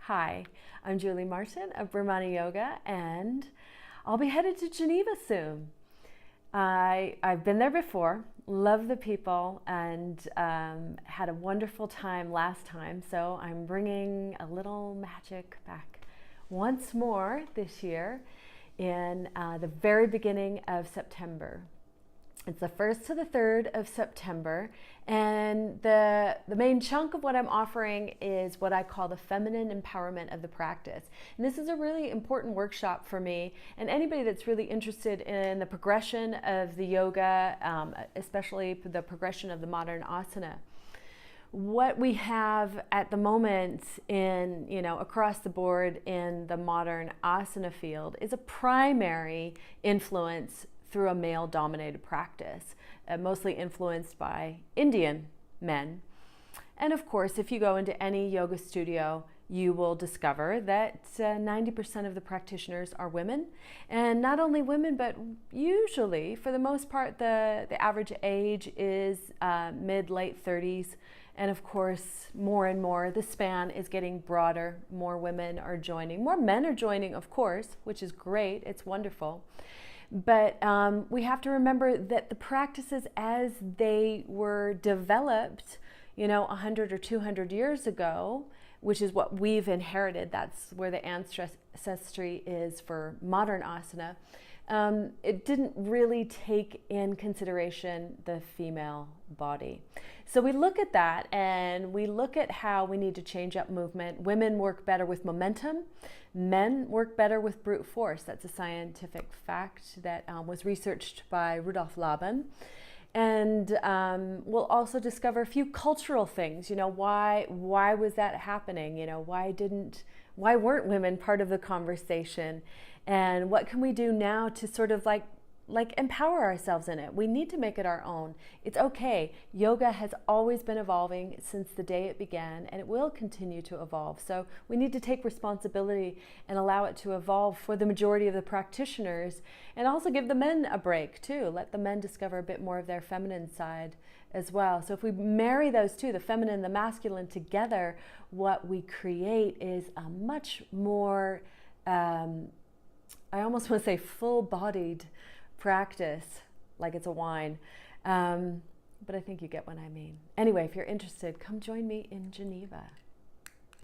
Hi, I'm Julie Martin of Brahmani Yoga, and I'll be headed to Geneva soon. I've been there before, love the people, and had a wonderful time last time, so I'm bringing a little magic back once more this year in the very beginning of September. It's the 1st to the 3rd of September, and the main chunk of what I'm offering is what I call the feminine empowerment of the practice. And this is a really important workshop for me and anybody that's really interested in the progression of the yoga, especially the progression of the modern asana. What we have at the moment in, across the board in the modern asana field is a primary influence through a male-dominated practice, mostly influenced by Indian men. And of course, if you go into any yoga studio, you will discover that 90% of the practitioners are women. And not only women, but usually, for the most part, the average age is mid-late 30s. And of course, more and more, the span is getting broader. More women are joining. More men are joining, of course, which is great. It's wonderful. But we have to remember that the practices as they were developed, 100 or 200 years ago, which is what we've inherited, that's where the ancestry is for modern asana, it didn't really take in consideration the female body. So we look at that and we look at how we need to change up movement. Women work better with momentum. Men work better with brute force. That's a scientific fact that was researched by Rudolf Laban. And we'll also discover a few cultural things. Why was that happening? Why weren't women part of the conversation? And what can we do now to sort of like empower ourselves in it? We need to make it our own. It's okay. Yoga has always been evolving since the day it began, and it will continue to evolve. So we need to take responsibility and allow it to evolve for the majority of the practitioners, and also give the men a break too. Let the men discover a bit more of their feminine side as well. So if we marry those two, the feminine and the masculine together, what we create is a much more, I almost want to say full-bodied practice, like it's a wine. But I think you get what I mean. Anyway, if you're interested, come join me in Geneva.